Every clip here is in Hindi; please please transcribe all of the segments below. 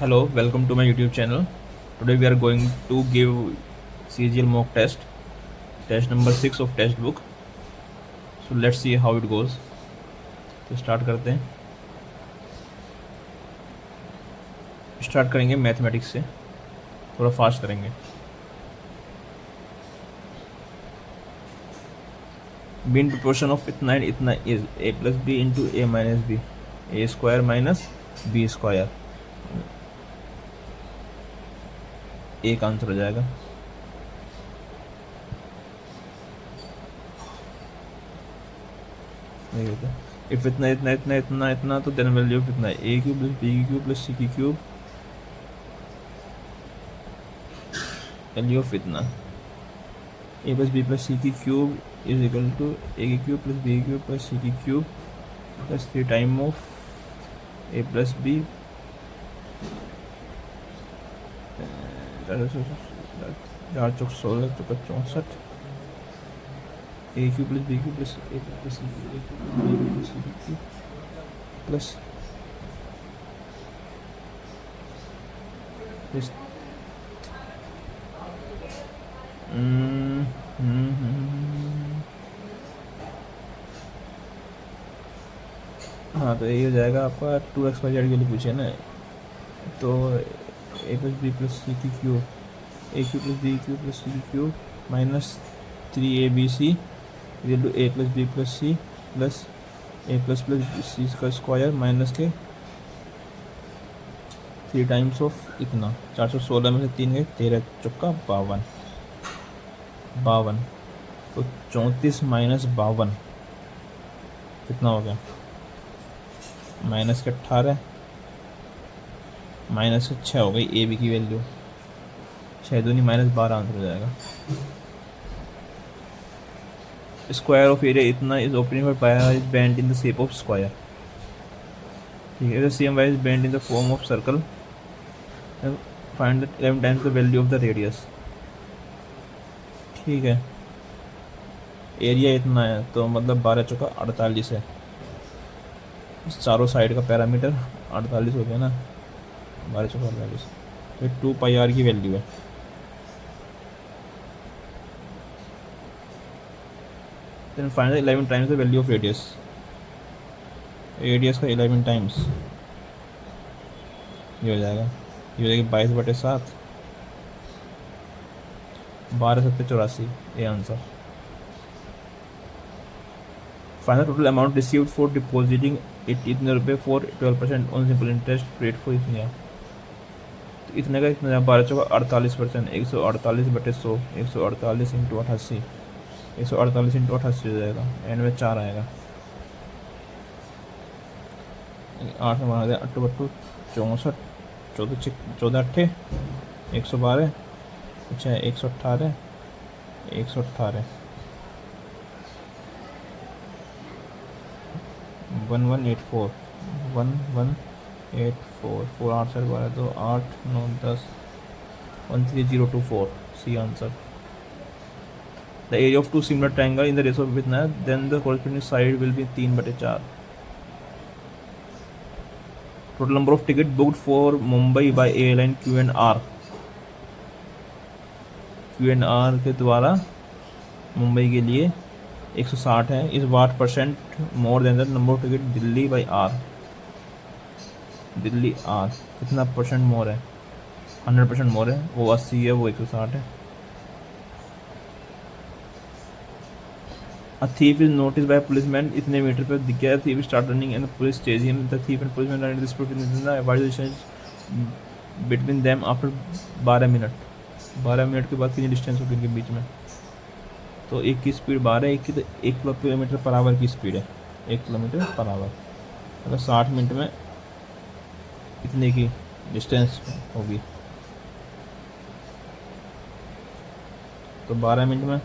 Hello, welcome to my YouTube channel. Today we are going to give CGL mock test number 6 of test book. So let's see how it goes. तो स्टार्ट करते हैं. स्टार्ट करेंगे मैथमेटिक्स से, थोड़ा फास्ट करेंगे. बीन प्रोपोर्शन ऑफ इतना एंड इतना is A plus B into A minus B, A square minus B square. एक आंसर हो जाएगा. इफ इतना इतना इतना इतना इतना तो देन वैल्यू ऑफ इतना a cube plus b cube plus c cube value of इतना a plus b plus c की cube is equal to a की cube plus b cube plus c की cube plus 3 time of a plus b 4 चौक 16 चौका 64 a cube plus b cube plus a plus c plus c cube plus हाँ, तो यही हो जाएगा आपका 2x/z के लिए पूछे ना, तो a plus b plus c की cube a cube plus b cube plus c की cube minus 3abc equal to a plus b plus c plus a plus c का स्क्वायर माइनस के 3 टाइम्स ऑफ इतना 416 में से 3 गए 13 चौका 52 तो 34 माइनस 52 कितना हो गया? माइनस के 18 माइनस के 6 हो गई ए बी की वैल्यू 6 दूनी माइनस 12 आंसर हो जाएगा. स्क्वायर ऑफ एरिया इतना is opening for pi is bend in the shape of square. ठीक है, same wise bend in the form of circle. Find the 11 times the value of the radius. ठीक है, एरिया इतना है तो मतलब 12 चौका 48 है. चारों साइड का पैरामीटर 48 हो गया ना, 12 चौका 48. तो 2 पाई आर की वैल्यू है. Then find the 11 times the value of radius. Radius का 11 टाइम्स ये हो जाएगा. ये हो जाएगी 22/7 12 7 84. ये answer. Final total amount received for depositing इतने रुपये for 12% on simple interest rate for इतने. तो इतने का इतना 12 चौका 48%, 148/100 148 इंटू 88 148 इंटू 88 हो जाएगा. एंड में 4 आएगा. 8 में बना दिया 8 बट्टू 64 14 8 112 अच्छा 118 1184 1184 4 8 7 12 2 8 9 10 13024. C answer. The area of two similar triangle in the ratio of इतना then the corresponding side will be 3/4. Total number of ticket booked for Mumbai by airline Q&R. Q&R के द्वारा मुंबई के लिए 160 है. इस what percent more than the number of ticket Delhi by R. Delhi R कितना परसेंट मोर है? 100% मोर है. वो 80 है, वो 160 है. A thief is noticed by a policeman. इतने मीटर पर दिख गया. thief start running and police chase him. The thief and policeman are in this the what is the distance between them after 12 minute. 12 minute के बाद कितनी डिस्टेंस होगी इनके बीच में? तो एक की स्पीड 12 एक की, तो 1 किलोमीटर पर आवर की स्पीड है. 1 किलोमीटर पर आवर अगर 60 मिनट में इतने की डिस्टेंस होगी तो 12 मिनट में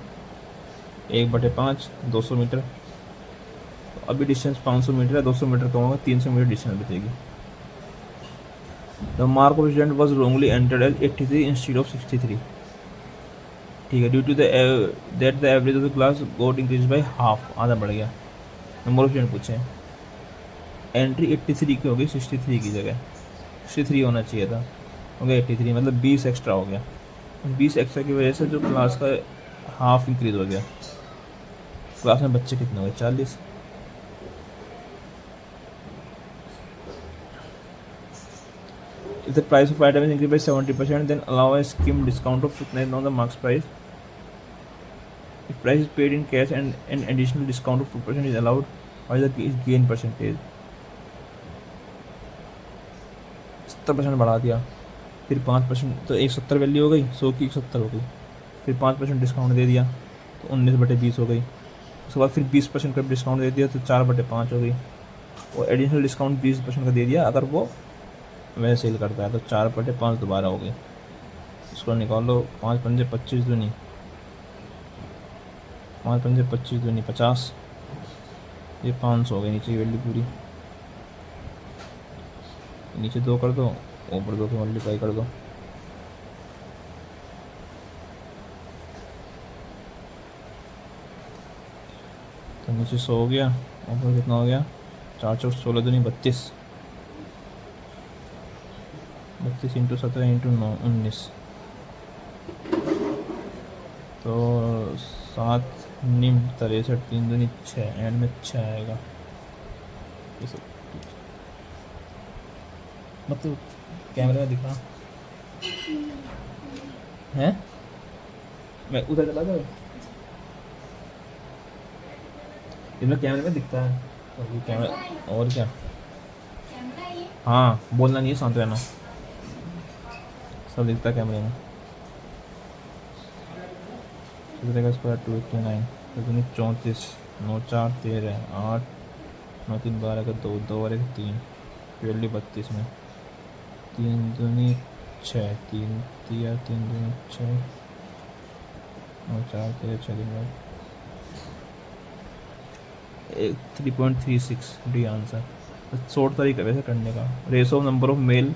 1/5 200 मीटर. तो अभी डिस्टेंस 500 मीटर है. 200 मीटर कम होगा, 300 मीटर डिस्टेंस बचेगी. The mark of student was wrongly entered as 83 instead of 63. ठीक है, due to that the average of the class got increase by half. आधा बढ़ गया. नंबर ऑफ स्टूडेंट पूछे. एंट्री 83 की होगी 63 की जगह. 63 होना चाहिए था, हो गया 83, मतलब 20 एक्स्ट्रा हो गया। 20 एक्स्ट्रा की वजह से जो क्लास का हाफ इंक्रीज हो गया। क्लास में बच्चे कितने हो गए? 40। If the price of item is increased by 70%, then allow a scheme discount of fitness on the marks price. If price is paid in cash and an additional discount of 2% is allowed, while the is gain percentage. 70% बढ़ा दिया, फिर 5%, तो 170 वैल्यू हो गई, 100 की 170 हो गई, फिर 5% डिस्काउंट दे दिया तो 19/20 हो गई। उसके बाद फिर 20% का डिस्काउंट दे दिया तो 4/5 हो गई, और एडिशनल डिस्काउंट 20% का दे दिया अगर वो वैसे सेल करता है तो 4/5 दोबारा हो गई। इसको निकालो, 5×5 = 25 दूनी, 5×5 = 25 दूनी 50, ये 500 हो गई नीचे की वैल्यू पूरी। नीचे 2 कर दो, ऊपर 2 से मल्टीप्लाई कर दो, तो नीचे 100 हो गया, ऊपर कितना हो गया? 4×4 = 16 दूनी 32, 32 × 17 × 9 19, तो 7 निम 63, 3 दूनी 6, एंड में 6 आएगा। मतलब कैमरे में दिखा है, मैं उधर चला गया, इसमें कैमरे में दिखता है तो ये कैमरा, और क्या? हाँ, बोलना नहीं है, शांत रहना, सब दिखता है कैमरे में। स्क्वायर 289, 34, 9 4 13, 8 9 3 12 का 2, 2 और 1 3, वैल्यू 32 में 3 दूनी 6, 3 3 दूनी 6, 9 4 13 6 दिन बाद 3.36 डी आंसर। शॉर्ट तरीका वैसे करने का। Ratio of number of male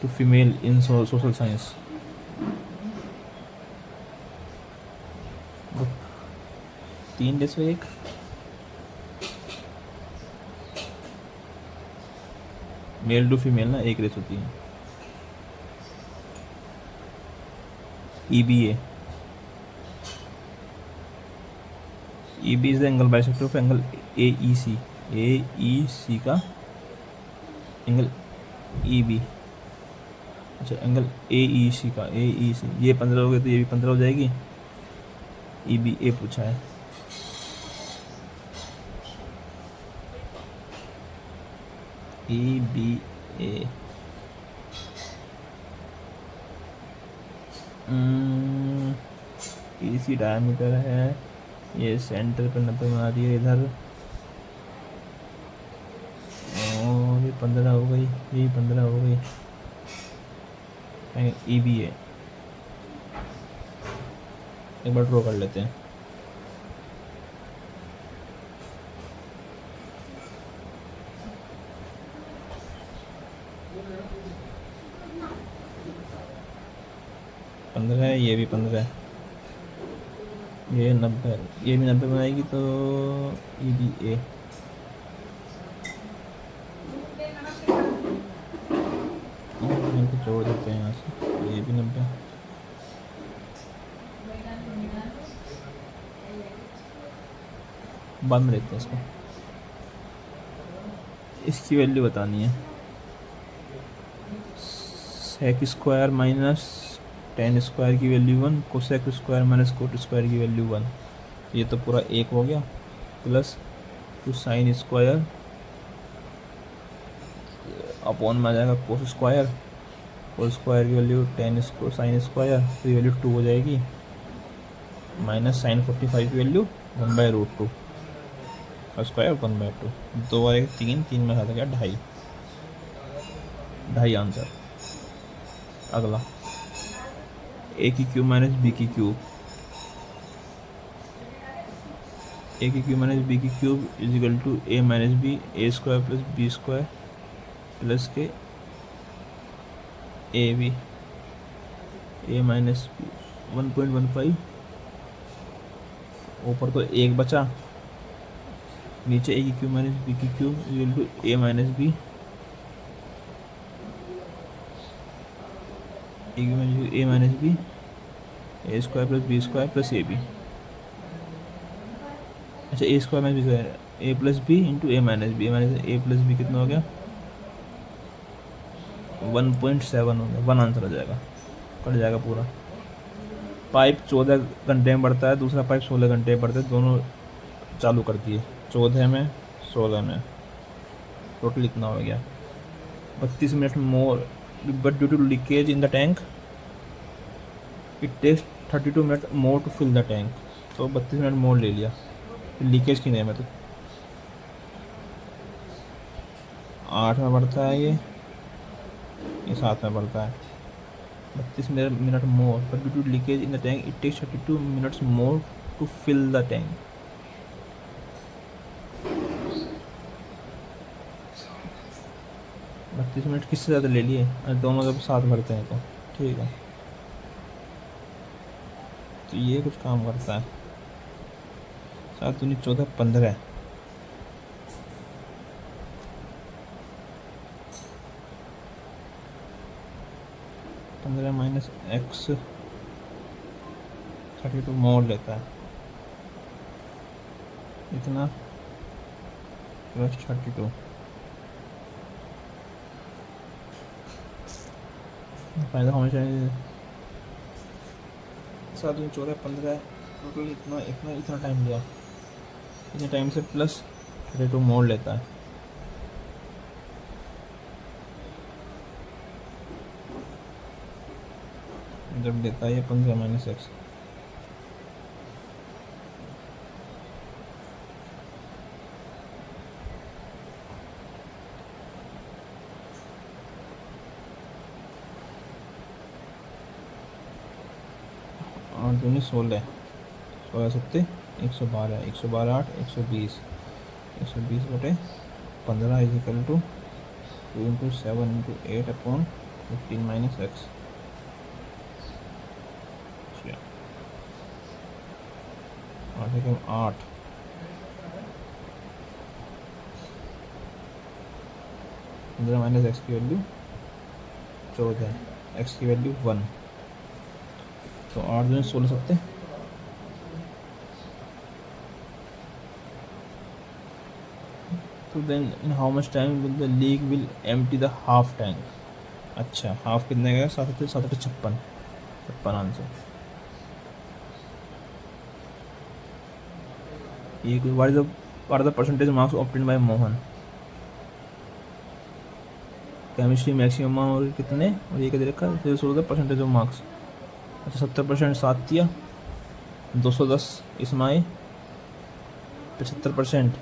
to female in social science. 3/1, male to female ना 1/3। EBA, EB is the angle bisector of angle AEC, AEC का एंगल EB, अच्छा एंगल AEC का, AEC ये 15 हो गए तो ये भी 15 हो जाएगी। EBA पूछा है, EBA EC डायमीटर है, ये सेंटर पे 90 बना दिया इधर, और ये 15 हो गई, ये 15 हो गई। EBA एक बार ड्रॉ कर लेते हैं। पंद्रह है, ये भी 15 है, ये 90 है, ये भी 90 बनाएगी तो EBA इनको जोड़ देते हैं यहाँ से, ये भी 90, बाद में देखते हैं इसको। इसकी वैल्यू बतानी है, sec square minus tan square की value 1, cosec square minus cot square की वैल्यू 1, ये तो पूरा 1 हो गया, प्लस 2 साइन स्क्वायर अपॉन में आ जाएगा कोस स्क्वायर, कोस स्क्वायर की वैल्यू 10 साइन स्क्वायर, तो ये वैल्यू 2 हो जाएगी, माइनस साइन 45 की वैल्यू 1/√2 स्क्वायर 1/2, 2 और 1 3, 3 में खाता गया 2.5, 2.5 आंसर। अगला ए की क्यूब माइनस बी की क्यूब, ए की क्यूब माइनस बी की cube is equal to A minus B, A square plus B square plus के ए बी, ए माइनस 1.15, ऊपर तो 1 बचा, नीचे ए की क्यूब माइनस बी की cube is equal to A minus B a की value a minus B A square plus B square plus a b. अच्छा a square minus B square a plus B into A minus a plus b कितना हो गया 1.7 हो गया। 1 आंसर हो जाएगा, कट जाएगा पूरा। पाइप 14 घंटे में बढ़ता है, दूसरा पाइप 16 घंटे में बढ़ता है, दोनों चालू कर दिए 14 में 16 में, टोटल इतना हो गया 32 minute more, but due to leakage in the tank it takes 32 minute more to fill the tank. तो 32 मिनट मोर ले लिया, लीकेज की नहीं है। मैं तो 8 में बढ़ता है, ये 7 में बढ़ता है। 32 minute more, but due to leakage in the tank it takes 32 minutes more to fill the tank. 32 minute किससे ज़्यादा ले लिए, दोनों जब साथ भरते हैं तो ठीक है। तो ये कुछ काम करता है। 7 दूनी 14 15, 15 माइनस एक्स 32 मोर लेता है, इतना प्लस 32। फायदा होना चाहिए। 7 दूनी 14 15, टोटल इतना इतना इतना टाइम लिया, इतने टाइम से प्लस 32 मोड़ लेता है। जब देता है ये 15 माइनस एक्स, और दूनी 16 16 सत्ते 112 112 8 120 120 बटे 15 is equal to 2 into 7 into 8 upon 15 minus X. और देखिए 8 15 माइनस एक्स की वैल्यू 14, एक्स की वैल्यू 1, तो 8 दूनी 16 सत्ते। तो then in how much time will the leak will empty the half tank. अच्छा हाफ कितने का, 7 7 56 आंसर। ये what are the percentage marks obtained by Mohan. Chemistry maximum और कितने, और ये क्या दे रखा है 0 परसेंटेज ऑफ मार्क्स। अच्छा 70% सातिया, 210 इसमाई, 75%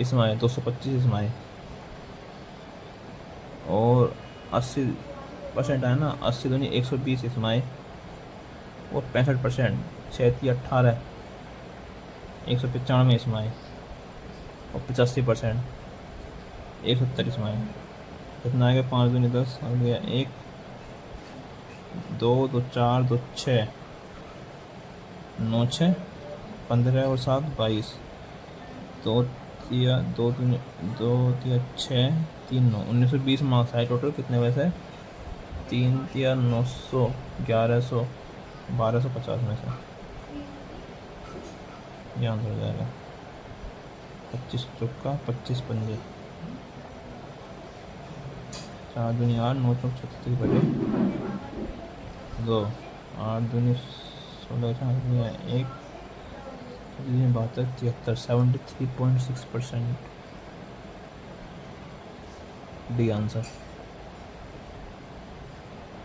इसमाई, 225 इसमाई, और 80% है ना, 80 दूनी 120 इसमाई, और 65% 6 18 195 इसमाई, और 85% 170 इसमाई। कितना आएगा, 5 दूनी 10 हो गया 1 2 2 4 2 6 9 6 15 और 7 22, 2 तिया 2 तिया 6 3 9 1920 मार्क्स आए टोटल। कितने वैसे 3 तिया 900 1100 1250 में से ये आंसर हो जाएगा। 25 चौका 25 पंजे, 4 दूनी 8 9 चौक 36 बटे 2, 8 दूनी 16 4 दूनी 1 72 73 73.6% D answer.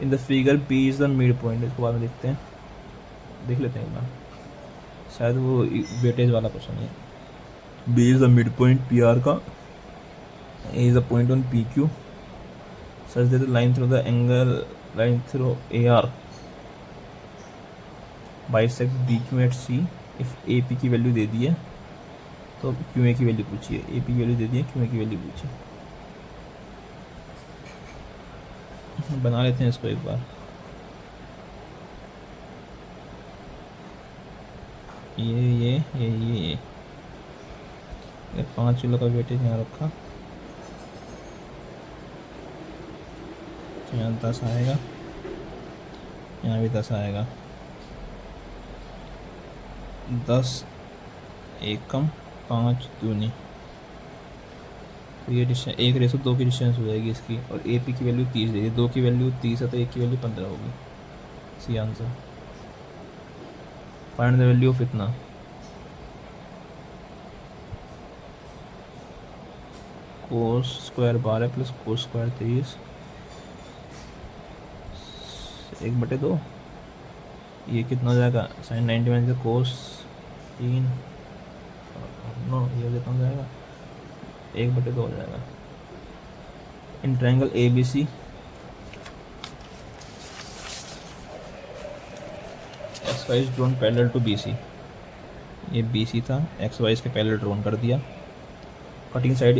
In the figure B is the mid point. इसको बाद में देखते हैं, देख लेते हैं एक बार, शायद वो वेटेज वाला क्वेश्चन है। B is the mid point P R का, A is the point on P Q, such that the line through the angle line through A R bisect B Q at C. If A P की वैल्यू दे दी है तो क्यू ए की वैल्यू पूछिए, ए पी की वैल्यू दे दी है, क्यू ए की वैल्यू पूछिए। बना लेते हैं इसको एक बार। ये 5 किलो का वेटेज यहाँ रखा, तो यहाँ 10 आएगा, यहाँ भी 10 आएगा, 10 एक कम 5 दूनी, तो ये डिस्टेंस 1:2 की डिस्टेंस हो जाएगी इसकी। और ए पी की वैल्यू 30 देगी, 2 की वैल्यू 30 है तो 1 की वैल्यू 15 होगी। C answer. Find the value of इतना, cos square 12 plus cos square 23, 1/2, ये कितना हो जाएगा, साइन 90 का कोस 3, नो ये कितना हो जाएगा, 1/2 हो जाएगा। In triangle A B C X Y is drawn parallel to B C, ये बी सी था, एक्स वाई इसके पैरेलल ड्रोन कर दिया। Cutting side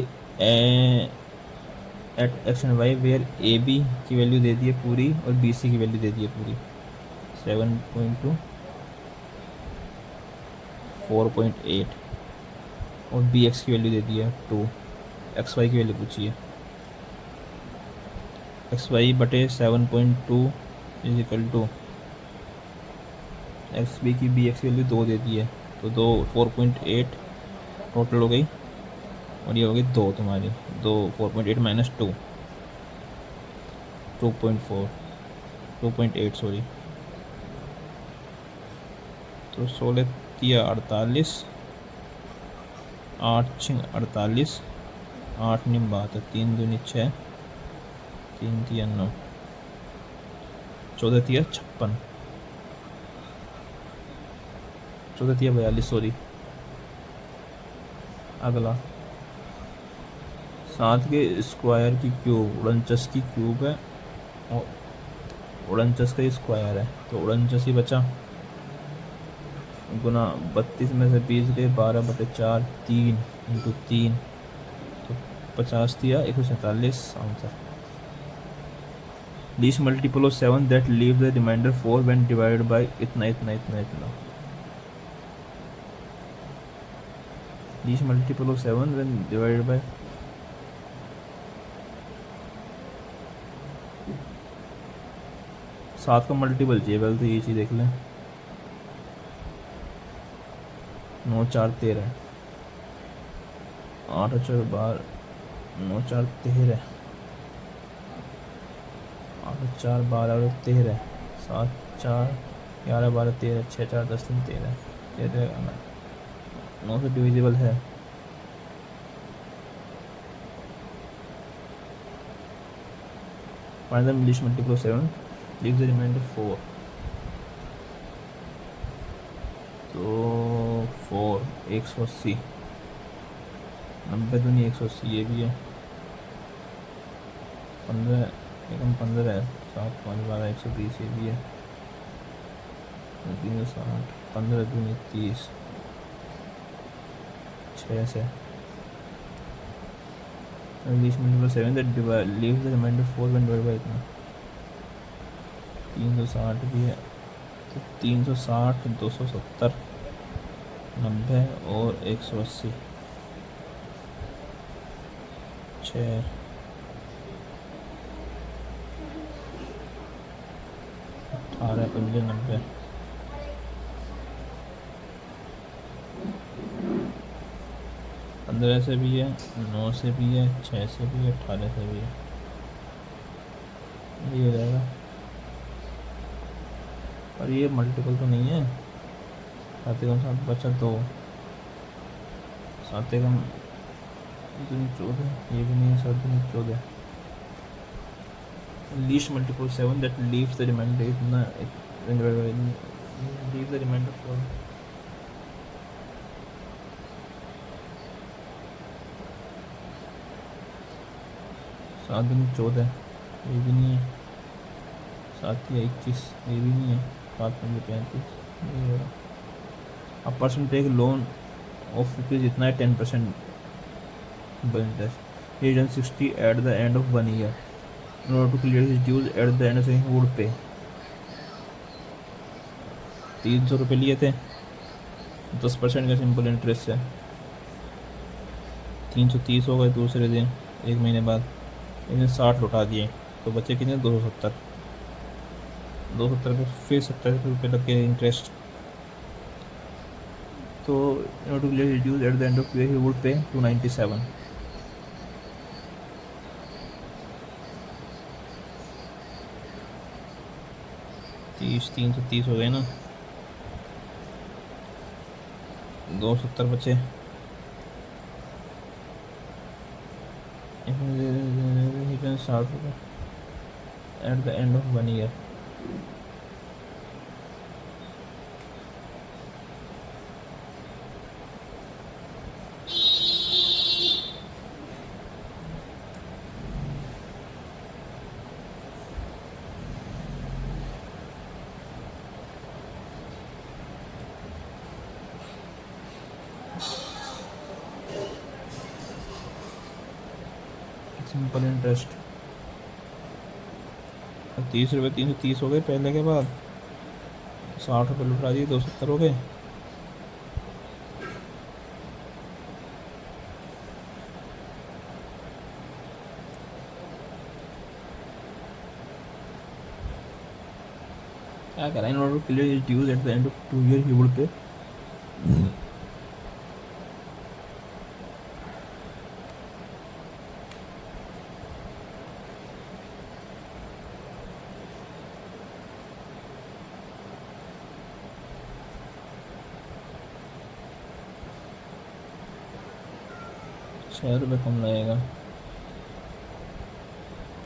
at X and Y where A B की वैल्यू दे दी है पूरी और बी सी की वैल्यू दे दी है पूरी, 7.2, 4.8 और बी एक्स की वैल्यू दे दी है 2, एक्स वाई की वैल्यू पूछी है। एक्स वाई बटे 7.2 is equal to X B की बी एक्स की वैल्यू 2 दे दी है, तो 2 4.8 टोटल हो गई, और ये हो गई 2 तुम्हारी, 2 4.8 माइनस 2 2.4 2.8 सॉरी, तो 16 तिया 48, 8 6 48, 8 निम 72, 3 दूनी 6, 3 तिया 9, 14 तिया 56, 14 तिया 42 सॉरी। अगला 7 के स्क्वायर की क्यूब, 49 की क्यूब है और 49 का स्क्वायर है, तो 49 ही बचा, गुना 32 में से 20 गए, 12/4, 3 इंटू 3, तो 50 दिया 147 answer. Least multiple of 7 that leave the remainder 4 when divided by इतना इतना इतना इतना। Least multiple of 7 when divided by, सात का मल्टीपल चाहिए पहले, तो ये चीज़ देख लें, 9 4 13, 8 4 12, 9 4 13, 8 4 12 और 13, 7 4 11 12 13, 6 4 10 3 13, 13 9 से डिविजिबल है। Find the least multiple of 7 leave the remainder 4, तो 4 180, 90 दूनी 180, ये भी है, 15 एकम 15 है, 7 5 12 120, ये भी है, 360, 15 दूनी 30, 6 से least multiple 7 that leave the remainder 4 when divided by इतना, 360 भी है, तो 360 270 90 और 180, 6 18 15 90, 15 से भी है, 9 से भी है, 6 से भी है, 18 से भी है, ये हो जाएगा। और ये मल्टीपल तो नहीं है, 7 कम 7 बचा 2, 7 कम 14, ये भी नहीं है, 7 14। Least multiple 7 that leaves the remainder इतना, लीव द रिमाइंडर 4, सात दूनी 14, ये भी नहीं है, 7 या 21, ये भी नहीं है, 7 5 35, ये होगा। अब person take loan of rupees इतना है 10% interest, he earns 60 at the end of 1 year. In order to clear his dues at the end of the year, he would pay 300 रुपये लिए थे, 10% का सिंपल इंटरेस्ट है, 330 हो गए दूसरे दिन, 1 महीने बाद इन्हें 60 लौटा दिए, तो बचे कितने 270, 270 पे फिर 70 रुपये लग के इंटरेस्ट। तो in order to clear his dues at the end of the year he would pay 297। 330 हो गए ना, 270 बचे। he can start at the end of 1 year। Simple interest 30 रुपये, 330 हो गए पहले के बाद, 60 रुपये लुटा दिए, 270 हो गए। क्या करें, in order to clear his dues at the end of 2 years he would pay 6 रुपये कम लगेगा,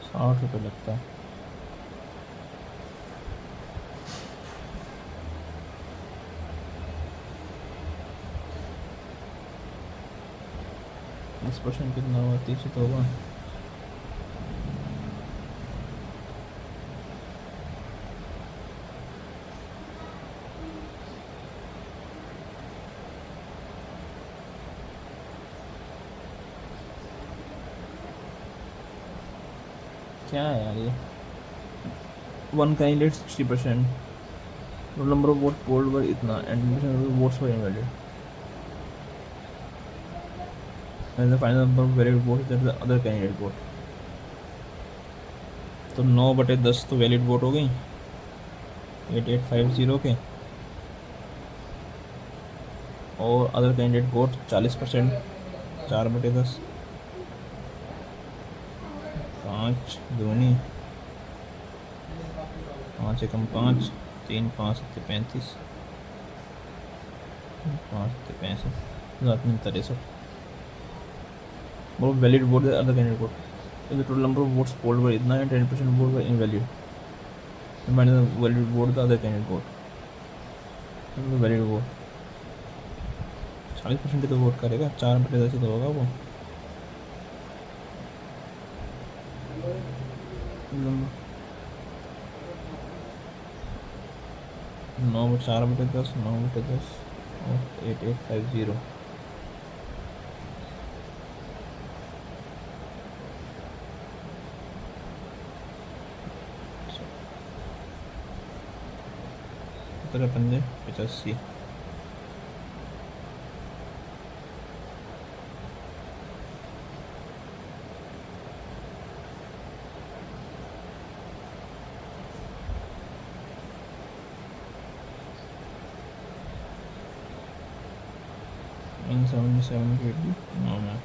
60 रुपये लगता है। इस % कितना हुआ, 30 तो होगा। क्या है यार ये, 1 candidate 60%, roll number of vote polled पर इतना, and votes for invalid, and the final number of valid vote that the other candidate vote. तो 9/10 तो वैलिड वोट हो गई 8850 के, और अदर कैंडिडेट वोट 40%, 4/10, 5 दूनी, 5 एकम 5, 3 5 7 35, 5 7 65, 63। वो वैलिड वोट है other candidate vote, the total number of votes polled were इतना है, 10% vote were invalid, minus the valid vote the other candidate vote. Valid vote 40% तो वोट करेगा, 4/10 तो होगा वो। 4/10, 9/10 और 8850। सत्रह पंजे 85। इन 77 के no ma'am,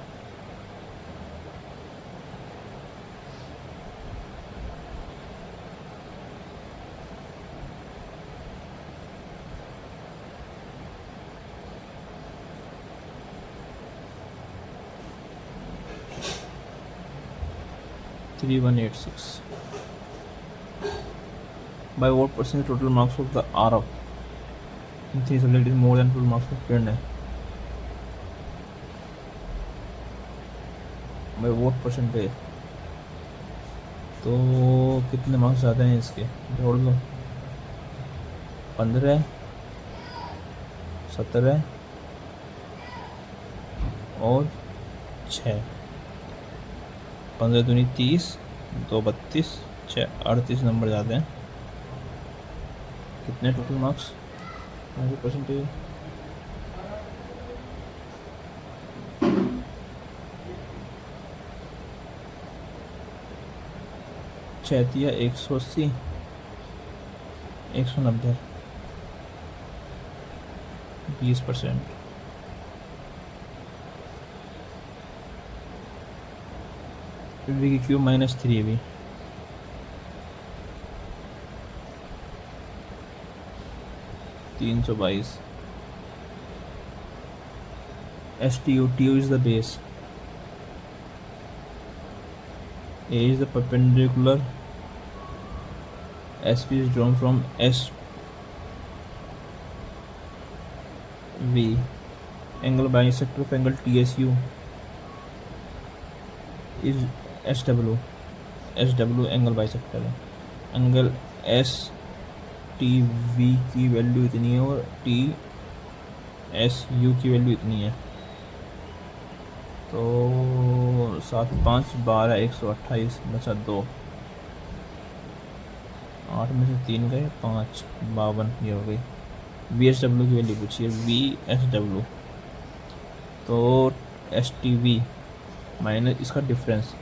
three 186 by what percent total marks of the R of in 3 subject is more than total marks of parent है, by what percentage। तो कितने मार्क्स ज़्यादा हैं इसके, जोड़ लो, 15, 17 और 6, 15 दूनी 30, 2 32, 6 38 नंबर ज़्यादा हैं। कितने टोटल मार्क्स, 90%। 6 180, 190 20%। वी की क्यू -3 भी 322। STU, TU is the base, A is the perpendicular, SP is drawn from SV. Angle bisector of angle TSU is SW angle bisector है। एंगल STV की वैल्यू इतनी है और TSU की वैल्यू इतनी है। तो 7 5 12 128 बचा 2, 8 में से 3 गए 5 52 ये हो गई। VSW की वैल्यू पूछी है, VSW तो STV माइनस इसका डिफरेंस,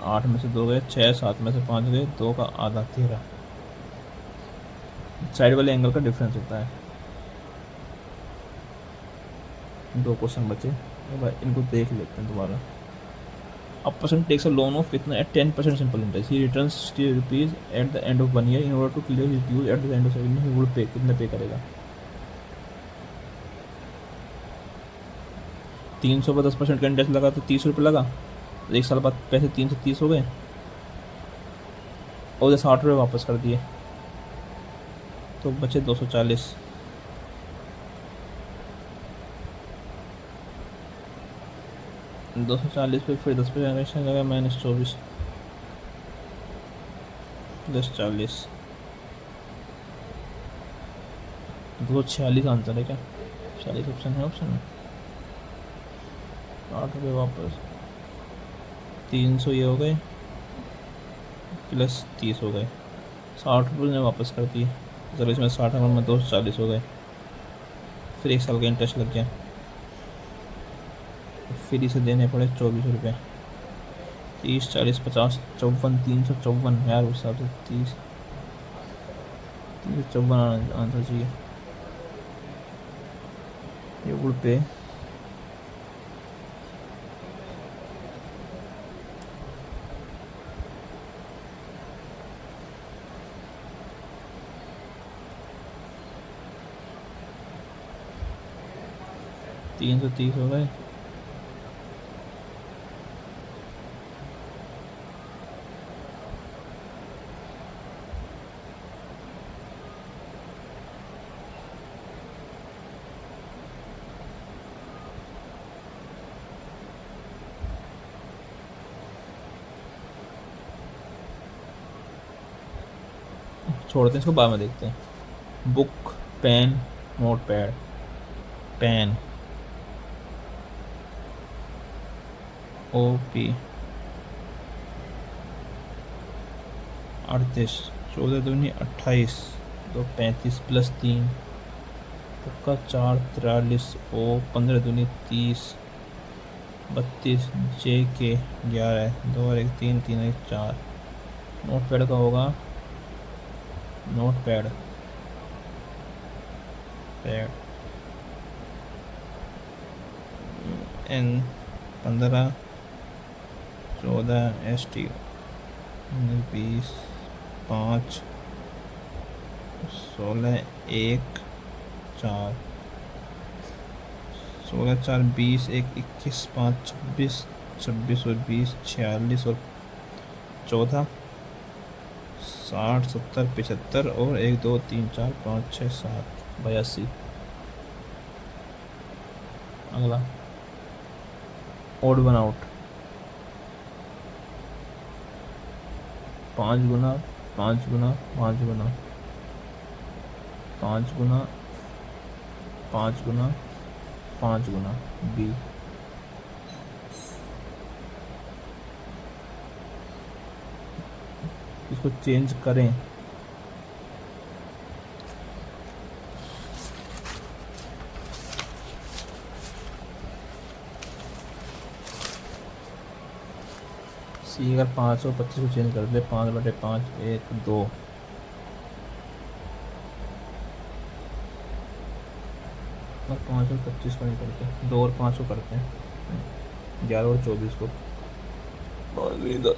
8 में से 2 गए 6, 7 में से 5 गए 2 का आधा 13, साइड वाले एंगल का डिफरेंस होता है। 2 क्वेश्चन बचे, भाई इनको देख लेते हैं दोबारा। A person takes a loan of इतना at 10% simple interest. He returns ₹60 at the end of 1 year. In order to clear his dues at the end of 7 years, he would pay, कितना पे करेगा? 300 पर 10% का इंटरेस्ट लगा तो ₹30 लगा, तो 1 साल बाद पैसे 330 हो गए और उधर ₹60 वापस कर दिए, तो बचे 240। पे फिर 10% लगा -24 + 40, 246 आंसर है क्या? 40 ऑप्शन है, ऑप्शन में ₹60 वापस, 300 ये हो गए + 30 हो गए, ₹60 ने वापस कर दिए। चलो इसमें 60 में 240 हो गए, फिर 1 साल का इंटरेस्ट लग गया, फिर इसे देने पड़े ₹24। 30 40 50 54 354 यार, उस हिसाब से 354 आंसर चाहिए। ये वुड पे 330 हो गए, छोड़ते हैं इसको, बाद में देखते हैं। Book, pen, notepad, pen OP 38, 14 दूनी 28, 2 35 + 3 तुक्का 4 43, O 15 दूनी 30, 32, JK 11, 2 और 1 3 3 1 4। नोट पैड का होगा, नोट पैड N 15 14 ST 20 5 16 1 4 16 4 20 1 21 5 26 26 और 20 46 और 14 60 70 75 और 1 2 3 4 5 6 7 82। अगला ओड वन आउट, 5 गुना 5 गुना 5 गुना 5 गुना 5 गुना 5 गुना B। इसको चेंज करें, सी अगर 5 और 25 को चेंज कर दे, 5/5 1 2 5 और 25 को नहीं करते, 2 और 5 को करते हैं, 11 और 24 को, और इधर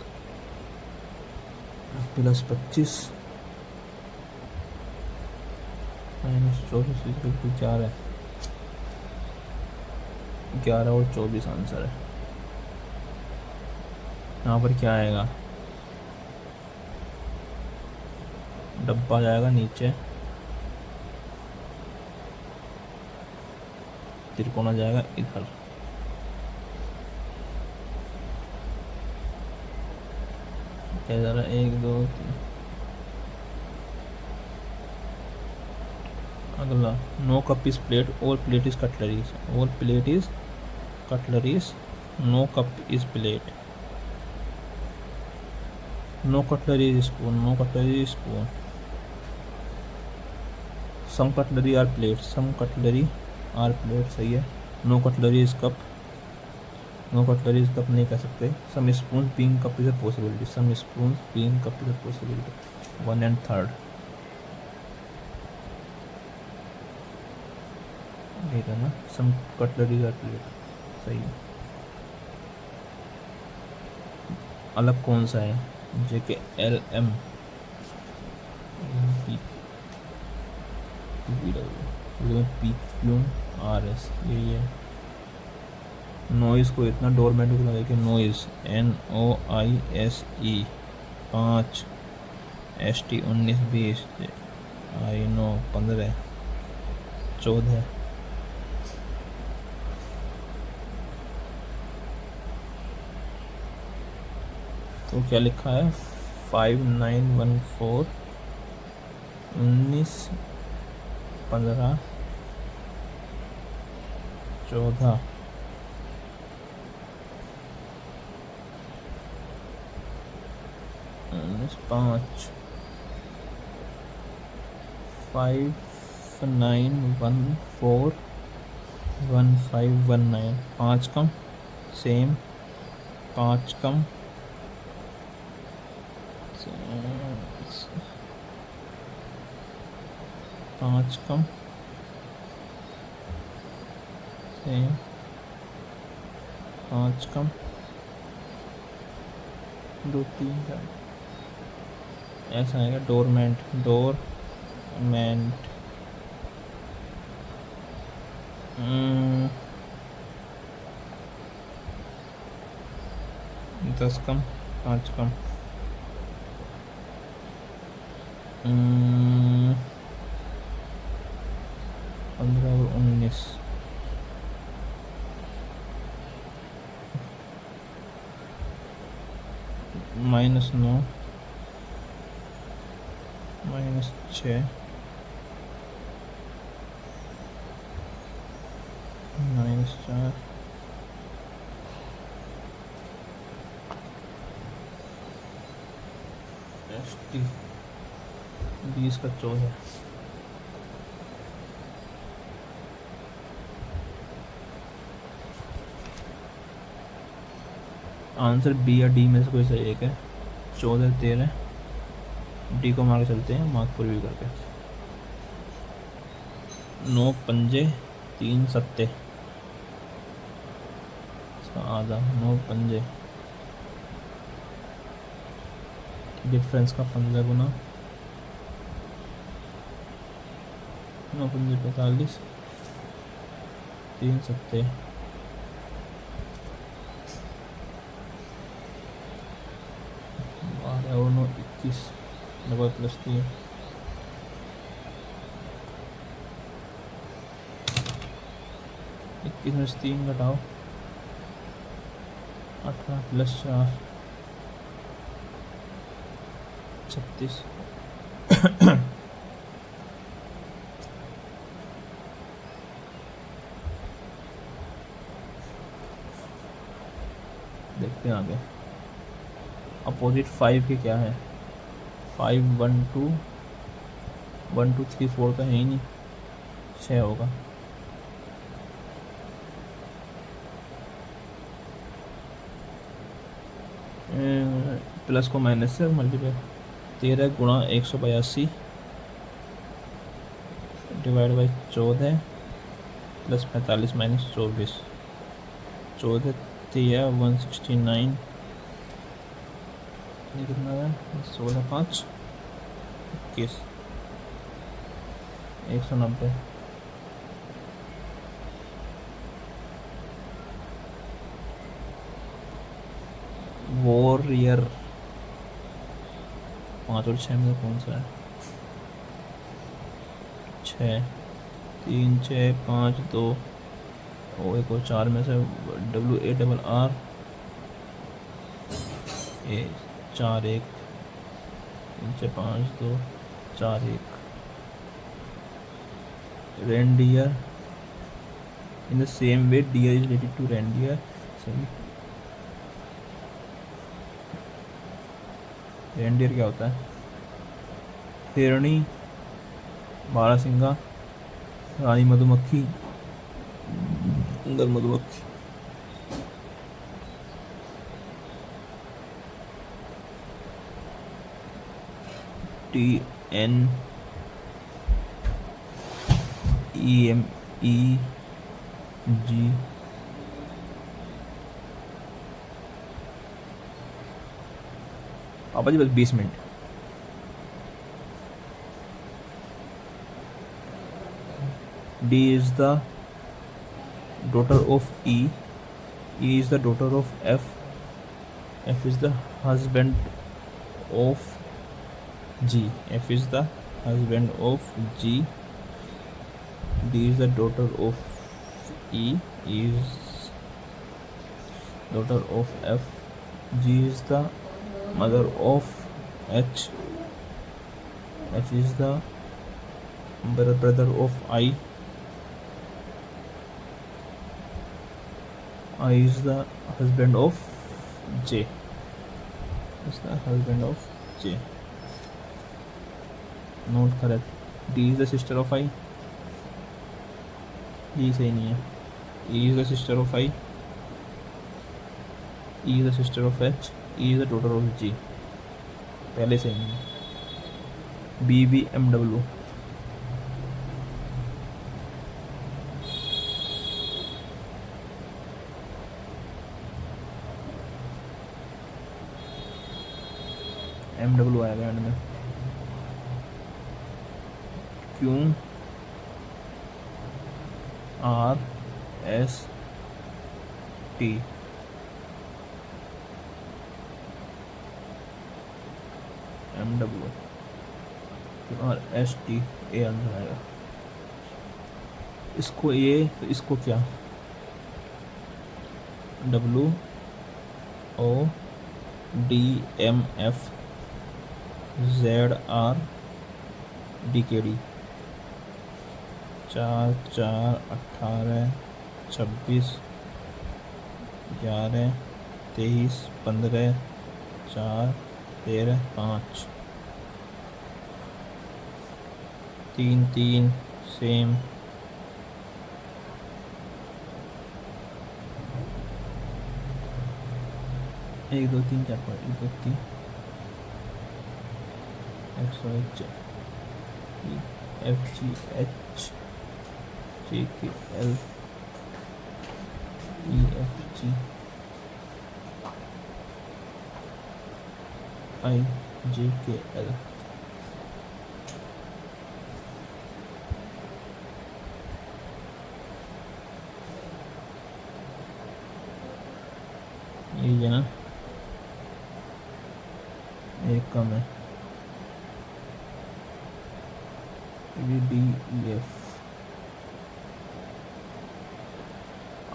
+25 -24 बिल्कुल 4 है, 11 और 24 आंसर है। यहाँ पर क्या आएगा, डब्बा जाएगा नीचे, त्रिकोण आ जाएगा इधर, क्या जा रहा है, 1 2 3। अगला, नो कप इज प्लेट और प्लेट इज कटलरीज, और plate is cutleries, no cup is plate, no cutlery is spoon, no cutlery is spoon, some cutlery are plate, some cutlery are plate, सही है। No cutlery is cup, no cutlery is cup नहीं कह सकते। Some spoon being cup is a possibility, some spoon being cup is a possibility, 1 and 3rd। नहीं था ना, सम कटलरी आर प्लेट, सही है। अलग कौन सा है, JK LM PQRS, यही है। नॉइज़ को इतना डोरमेट को लगा कि नॉइज़ NOISE 5 ST 19 20 I 9 15 14। तो क्या लिखा है, 5914 19 15 14 5 5914 1519, 5 कम सेम, 5 कम 5 कम सेम, 5 कम 2 3 4, ऐसा आएगा। डोरमेंट, डोरमेंट 10 कम 5 कम 15 और 19, -9 -6 -4 ST 20 का 14। आंसर बी या डी में से कोई सही एक है। 14 13 डी को मार के चलते हैं, मार्क पर भी करके। 9 पंजे 3 सत्ते, इसका आधा, 9 पंजे डिफरेंस का 15 गुना, 9 पंजे 45, 3 सत्ते 12 और 9 21, डबल +3, 21 में से 3 घटाओ, 18 +4 36। देखते हैं आगे। अपोजिट 5 के क्या है, 5 1 2 1 2 3 4 का है ही नहीं, 6 होगा। प्लस को माइनस से मल्टीप्लाई, 13 गुणा 182 डिवाइड बाई 14 प्लस 45 माइनस 24, 14 3 169, ये कितना है, 16 5 21, 190। वॉरियर 5 और 6 में कौन सा है, 6 3 6 5 2 और एक और 4 में से WARR A 4 1 3 6 5 2 4 1। Reindeer in the same way deer is related to reindeer. Reindeer क्या होता है, हिरणी, बारहसिंगा, रानी मधुमक्खी, नर मधुमक्खी। TNEMEG पापा जी बस 20 minute. D is the daughter of E. E is the daughter of F. F is the husband of G. F is the husband of G. D is the daughter of E. E is daughter of F. G is the mother of H. H is the brother of I. I is the husband of J. Is the husband of J. Not correct. D is the sister of I. E सही नहीं है. E is the sister of I. E is the sister of H. E is the daughter of G. पहले सही नहीं है. BVMW. MW आएगा एंड में. Q R S T. MW और ST ए आंसर आएगा. इसको ए तो इसको क्या, WODMF ZR DKD. 4 4 18 26 11 23 15 4 13 5 3 3 सेम. एक दो तीन चार पाँच, एक दो तीन, XOH FGH JKL EFG IJKL. ये है ना, एक कम है. DEF.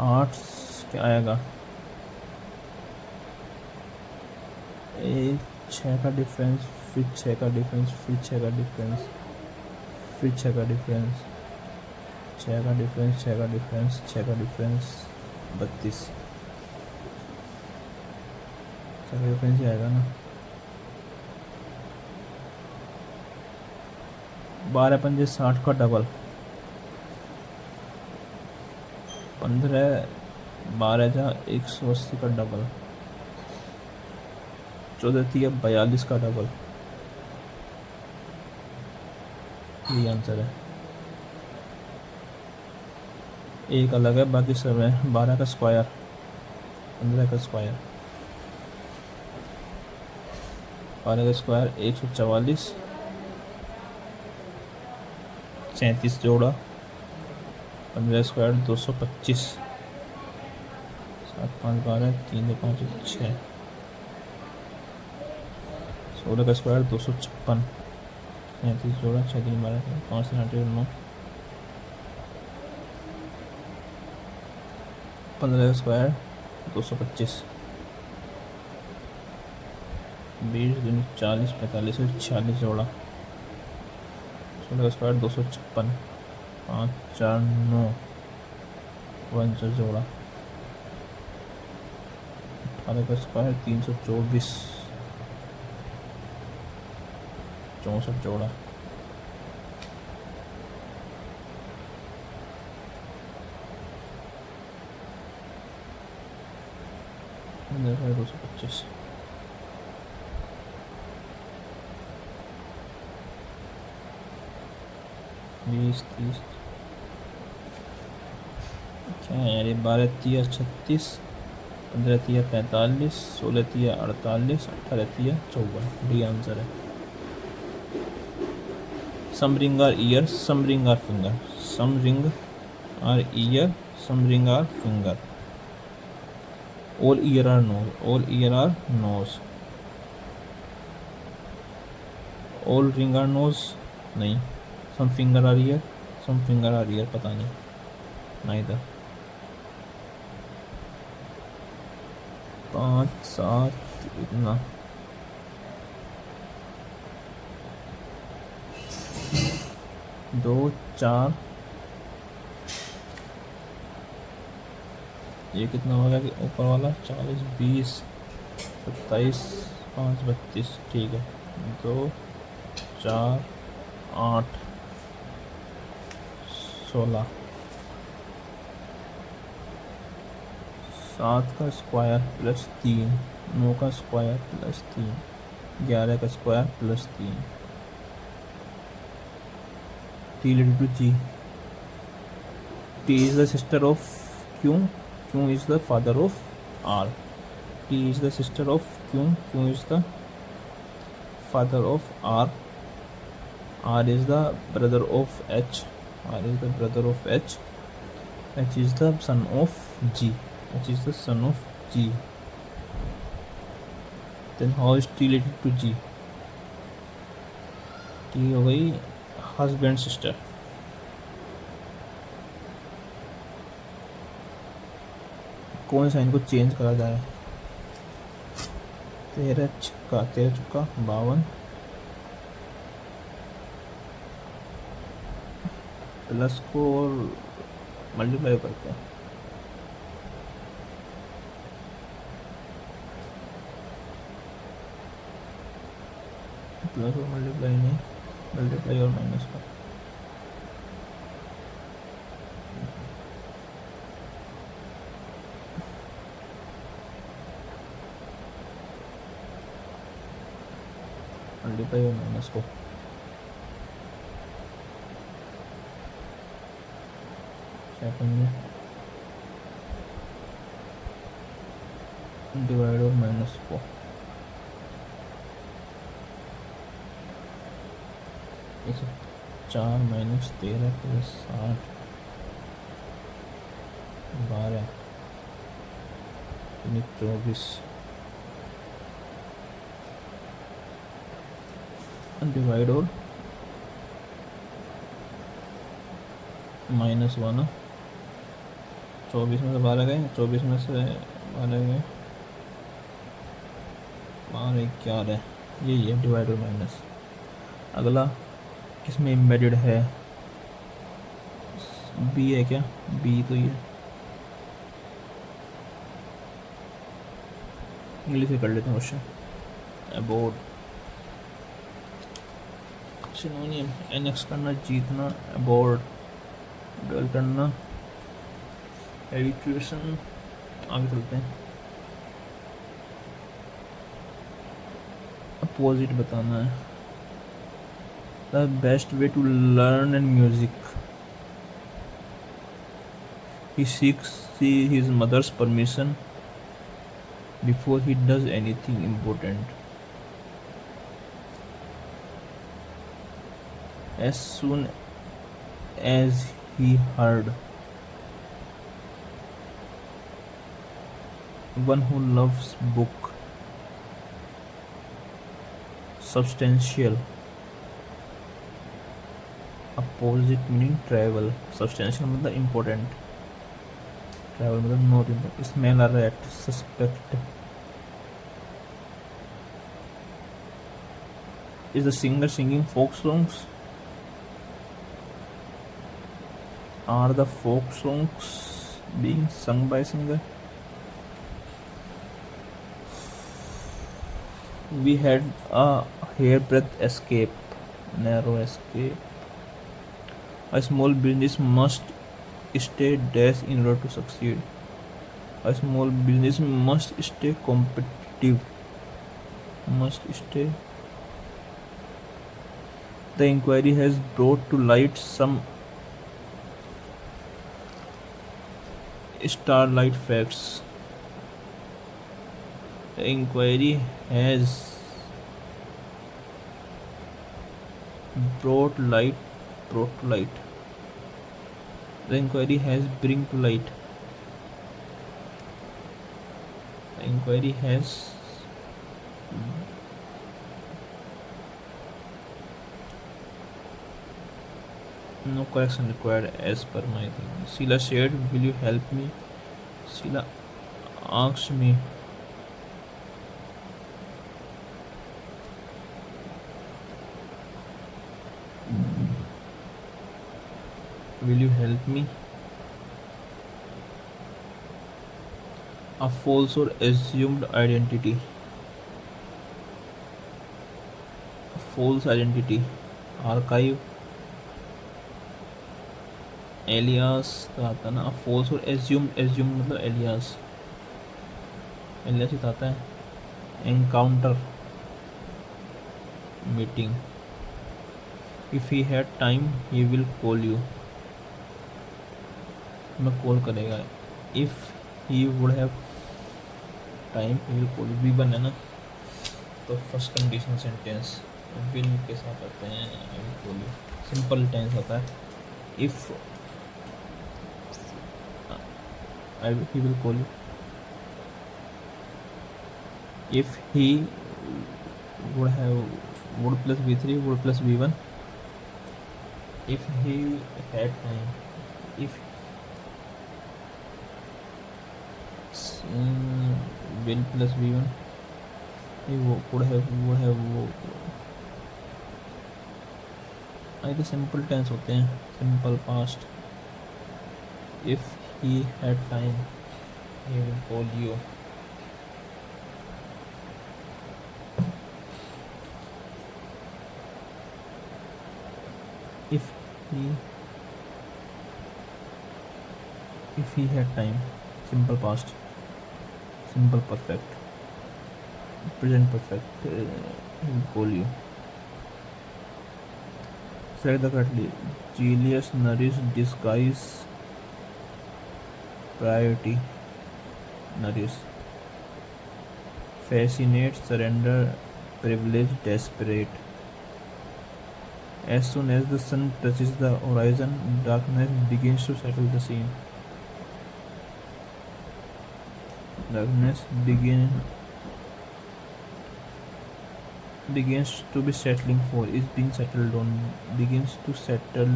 आर्ट्स क्या आएगा, एक 6 का डिफरेंस, फिर 6 का डिफरेंस, फिर 6 का डिफरेंस, फिर 6 का डिफरेंस, 6 का डिफरेंस, 6 का डिफरेंस, 6 का डिफरेंस, 32. 6 का डिफरेंस ही आएगा ना. 12 पंजे 60 का डबल, 15 12 जा 180 का डबल, 14 3 42 का डबल. ये आंसर है. एक अलग है, बाकी सब है। 12 का स्क्वायर, 15 का स्क्वायर, 12 का स्क्वायर 144, 37 जोड़ा, 15 स्क्वायर 225, 7 5 12, 3 2 5 6, 16 का स्क्वायर 256, 37 जोड़ा, 6 3 12, 5 3 8 9, 15 का स्क्वायर 225, 20 दूनी 40, 45 और 46 जोड़ा, 16 का स्क्वायर 256, 5 4 9, 49 जोड़ा, 18 का स्क्वायर 324, 64 जोड़ा, 225, 20 30, क्या है यार ये, 12 3 36, 15 3 45, 16 3 48, 18 3 54, डी आंसर है। Some ring are ear, some ring are finger, some ring are ear, some ring are finger, all ear are nose, all ear are nose, all ring are nose नहीं, some finger are ear, some finger are ear पता नहीं, neither। 5 7 इतना, 2 4, ये कितना हो गया कि ऊपर वाला 40 20 27 5 32, ठीक है। 2 4 8 16, 7 का स्क्वायर प्लस 3, 9 का स्क्वायर प्लस 3, 11 का square plus 3, T related to G, T is the sister of Q, Q is the father of R, T is the sister of Q, Q is the father of R, R is the brother of H, R is the brother of H, H is the son of G, H is the son of G, then how is T related to G, T हो गई हस्बैंड सिस्टर, कौन सा इनको चेंज करा जाए, 13 छक्का 13 चुक्का 52, प्लस को और मल्टीप्लाई करते हैं, प्लस और मल्टीप्लाई नहीं, मल्टीप्लाई और माइनस का, मल्टीप्लाई और माइनस को, सेकंड में डिवाइड और माइनस को, इस 4 माइनस 13 प्लस 60 12 24 डिवाइड और -1, 24 में से 12 गए, 24 में से 12 गए, 12 11, यही है डिवाइड और माइनस। अगला किसमें एम्बेडेड है, बी है क्या, बी तो ये इंग्लिश से कर लेते हैं क्वेश्चन। अबाउट सिनोनियम, एनेक्स करना जीतना, अबाउट डल करना, एडिक्यूशन। आगे चलते हैं, अपोजिट बताना है। The best way to learn and music, He seeks his mother's permission before he does anything important. As soon as he heard, one who loves book, substantial, opposite meaning travel, substantial मतलब important, travel मतलब not important, smell a rat, suspect. Is the singer singing folk songs? Are the folk songs being sung by singer? We had a hairbreadth escape, narrow escape. A small business must stay dash in order to succeed. A small business must stay competitive. Must stay. The inquiry has brought to light some starlight facts. The inquiry has brought to light. The inquiry has bring to light. The inquiry has no correction required as per my thing. Sheila said, "Will you help me?" Sheila asked me. Will you help me? A false or assumed identity. A false identity. Archive. Alias का आता है ना, फॉल्स और एज्यूम मतलब एलियास ही तो आता है। Encounter meeting. If he had time he will call you, मैं कॉल करेगा। If he would have time he will call you, V1 है ना, तो फर्स्ट कंडीशनल सेंटेंस विल के साथ आते हैं। I will call you simple tense आता है। If he will call you. If he would have would plus v3 would plus v1. If he had time, if will plus v1, he would have तो सिंपल टेंस होते हैं, simple past. If he had time he will call you. If he had time, simple past, simple perfect, present perfect, he will call you. Select the correctly. Julius nourished disguise priority, nourish, fascinate, surrender, privilege, desperate. As soon as the sun touches the horizon, darkness begins to settle the scene. Darkness begins to be settling for, is being settled on, begins to settle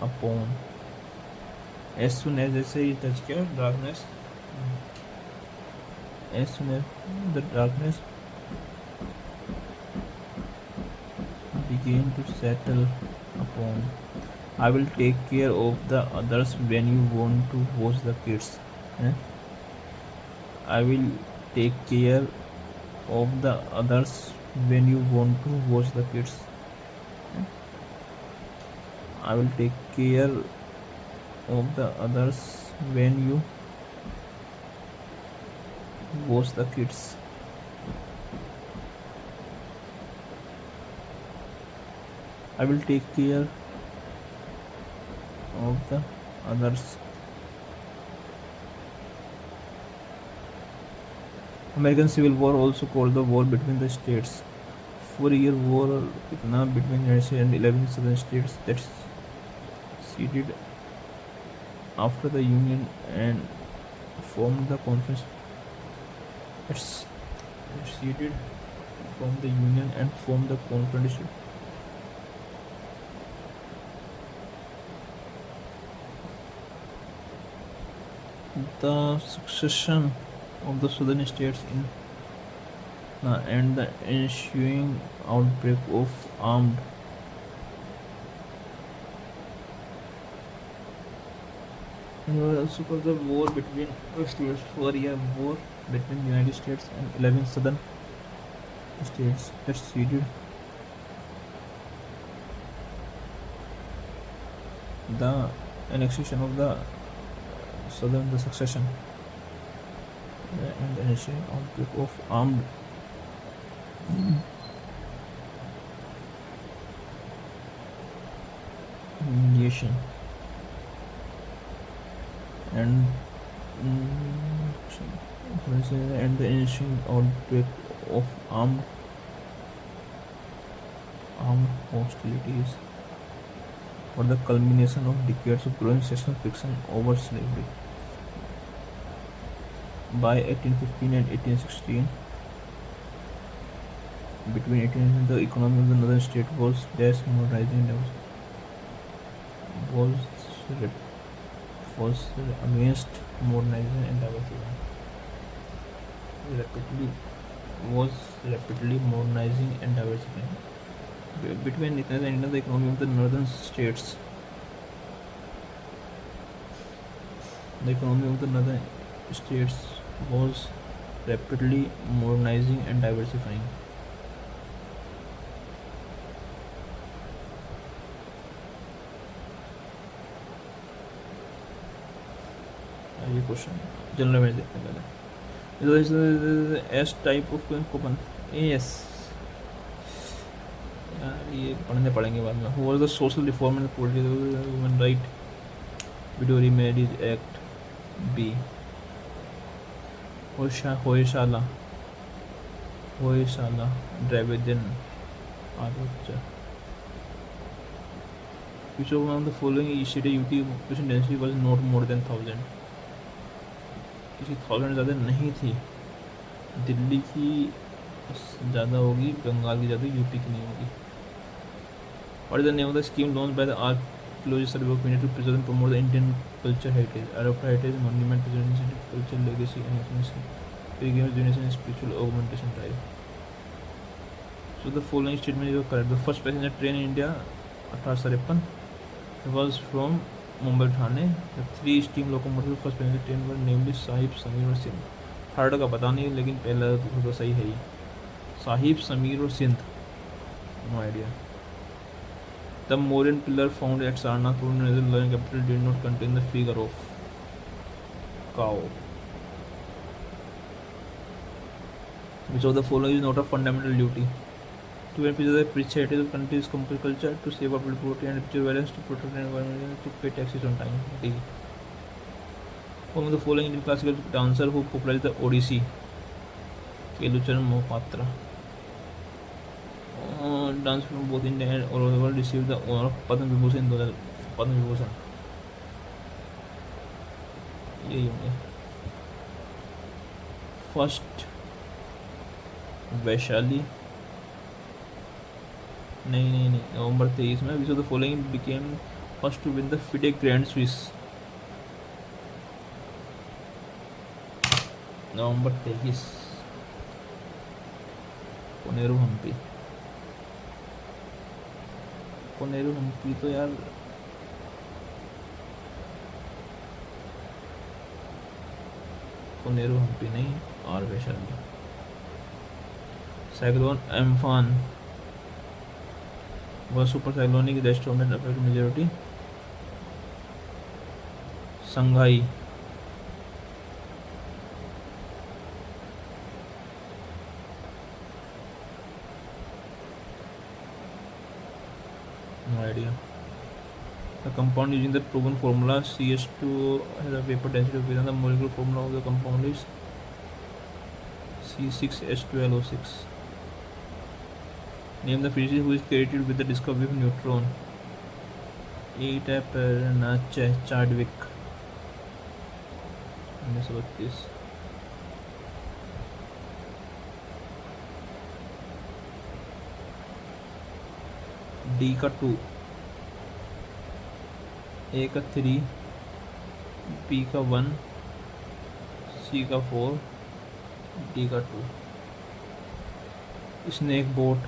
upon. As soon as जैसे ही टच किया darkness, as soon as the darkness begin to settle upon. I will take care of the others when you want to watch the kids. I will take care of the others when you want to watch the kids. I will take care of the others when you watch the kids. I will take care of the others American Civil War, also called the war between the states. 4-year war कितना between United States and 11 southern states that seceded after the Union and formed the conference. It's seceded from the Union and formed the Confederation. The succession of the southern states in and the ensuing outbreak of armed also called the war between the states, 4-year war between the United States and 11 southern states that ceded the annexation of the southern the succession and the ensuing outbreak of armed invasion and and the ensuing outbreak of armed hostilities were the culmination of decades of growing sectional friction over slavery. By 1815 and 1816, between 1816, the economy of the northern state was modernizing was against modernization and diversity. Rapidly modernizing and diversifying. Between 1800 and the economy of the northern states, the economy of the northern states was rapidly modernizing and diversifying. ये क्वेश्चन जनरल में देखने पहले as type of coupon as यार ये पढ़ने पड़ेंगे बाद में. Who was the social reform and political human right widow remarriage act. B Hoysala Dravidian architecture. Which of one of the following initiated UT population density was not more than 1000. किसी 1000 ज़्यादा नहीं थी. दिल्ली की ज़्यादा होगी, बंगाल की ज़्यादा, यूपी की नहीं होगी. What is the name of the scheme launched by the Archaeological Survey of India to preserve and promote the Indian culture heritage? Arapta Heritage Monument Preservation Culture Legacy and Ethnicity Pilgrimage Donation and Spiritual Augmentation Drive. So the following statement is correct. The first passenger train in India 1853 was from Mumbai Thane. The 3 steam locomotives first passenger train were namely Sahib, Sameer और सिंध. थर्ड का पता नहीं लेकिन पहला तो सही है ही. साहिब, समीर और Sindh. No idea. The Mauryan pillar found at Sarnath, Netherlands capital, did not contain the figure of cow. Which of the following is not a fundamental duty? To preserve the rich heritage of country's culture, to save up property and future balance, to protect the environment, to pay taxes on time. D. One of the following Indian classical dancer who popularized the Odissi? Kelucharan Mohapatra. Dance from both India and all over the world received the honor of Padma Vibhushan 2000. Padma Vibhushan. यही होंगे. फर्स्ट वैशाली नहीं नवंबर 23 में. विच ऑफ द फॉलोइंग बिकेम फर्स्ट टू विन द फिडे ग्रैंड स्विस. नवंबर 23. कोनेरू हम्पी तो यार कोनेरू हम्पी नहीं. और वैशाली. साइक्लोन एम्फान वह super cyclonic restaurant affect majority. Shanghai. No idea. The compound using the proven formula CH2 has a vapor density of the molecular formula of the compound is C6H12O6. Name the physicist who is credited with the discovery of neutron. Chadwick. 1932. D का 2, A का 3, P का 1, C का 4, D का 2. Snake boat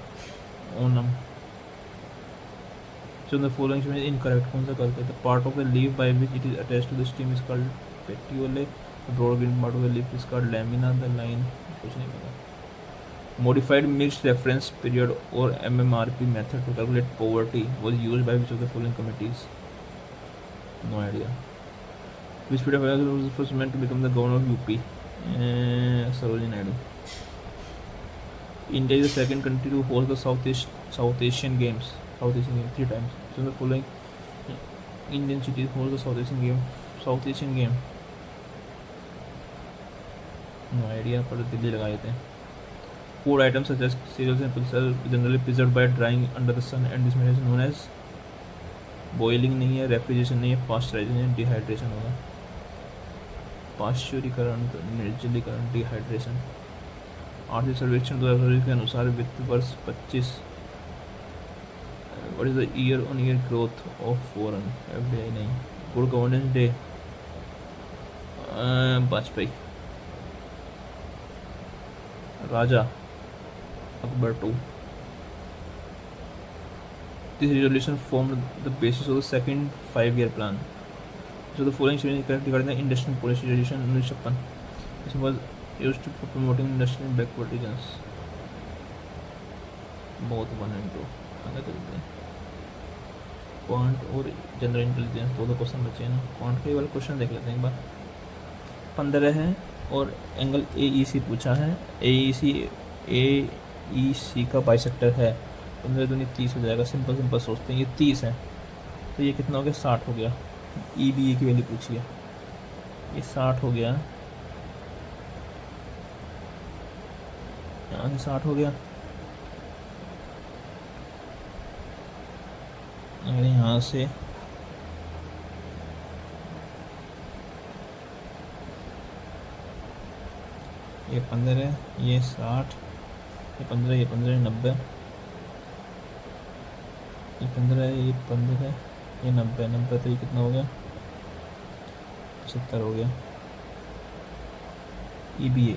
Onam. So the following is incorrect. कौन सा गलत है? The part of the leaf by which it is attached to the stem is called petiole. The broad green part of the leaf is called lamina. The line कुछ नहीं पता. Modified mixed reference period or MMRP method to calculate poverty was used by which of the following committees? No idea. Which period of was the first man to become the governor of UP? Sarojini Naidu. India is the second country to host the South Asian Games 3 times. So the following Indian cities host the South Asian Game. No idea, पर दिल्ली लगा देते हैं. Food items such as cereals and pulses are generally preserved by drying under the sun, and this method is known as boiling नहीं है, रेफ्रिजरेशन नहीं है, पास्चराइजेशन, डिहाइड्रेशन होगा. पाश्चुरीकरण, निर्जलीकरण, डिहाइड्रेशन. आर्थिक सर्वेक्षण 2020 के अनुसार वित्त वर्ष 25 what is the year on year growth of foreign FDI नहीं. Good governance day Vajpayee. Raja Akbar 2. This resolution formed the basis of the second 5-year plan. So the following statement is correct regarding the industrial policy resolution 1956. This was used for promoting industrial backward regions. Both 1 and 2 आगे चलते हैं. क्वांट और जनरल इंटेलिजेंस दो क्वेश्चन बचे हैं ना. क्वांट के वाले क्वेश्चन देख लेते हैं एक बार. 15 है और एंगल AEC पूछा है. AEC का बाइसेक्टर है. 15 दूनी 30 हो जाएगा. सिंपल सोचते हैं. ये 30 है तो ये कितना हो गया? 60 हो गया. EBA की वैल्यू पूछी है. ये 60 हो गया. यहाँ से 60 हो गया. अगर यहाँ से ये 15 है, ये 60, ये 15, ये 15, 90, ये 15 है, ये 15 है, ये 90, 90 तो ये कितना हो गया? 75 हो गया. EBA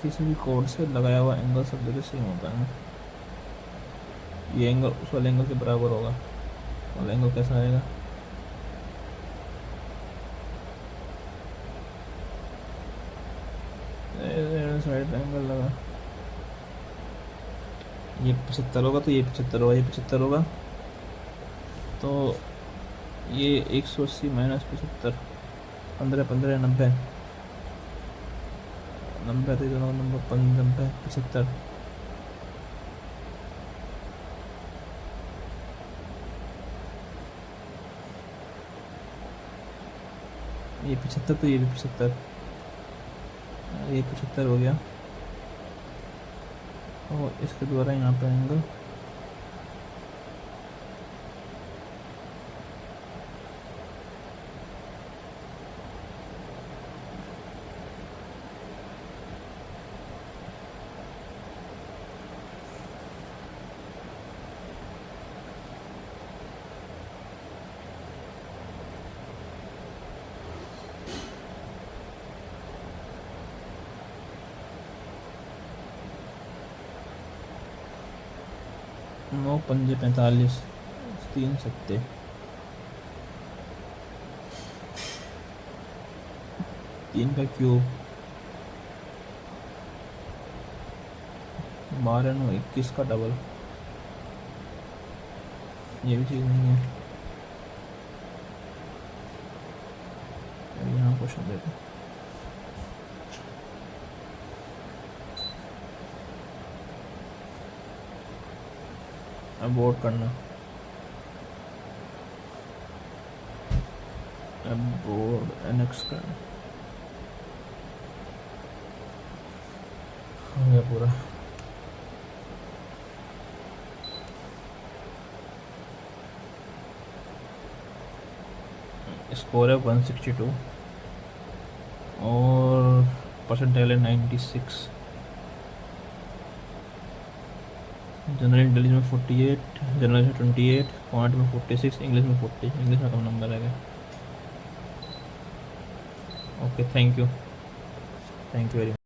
किसी भी कोड से लगाया हुआ एंगल सब जगह सेम होता है ना. ये एंगल उस वाले एंगल के बराबर होगा. वाला एंगल कैसा आएगा? साइड एंगल लगा. ये 75 होगा तो ये 75 होगा. ये 75 होगा तो ये 180 माइनस 75, 15, 15, 90, 90 तो दोनों नंबर 90, 75. ये 75 तो ये भी 75, ये 75 हो गया. और इसके द्वारा यहाँ पे एंगल नौ पंजे 45, 3 सत्ते 3 का क्यूब 12, 9, 21 का डबल. ये भी चीज़ नहीं है. यहाँ क्वेश्चन देते हैं. अबोर्ड करना, अबोर्ड एनेक्स करना, हो गया पूरा। स्कोर है 162 और परसेंटाइल है 96। जनरल इंटेलिजेंस में 48, जनरल में 28, क्वांट में 46, इंग्लिश में 40। इंग्लिश में कम नंबर है। Okay, thank you very much.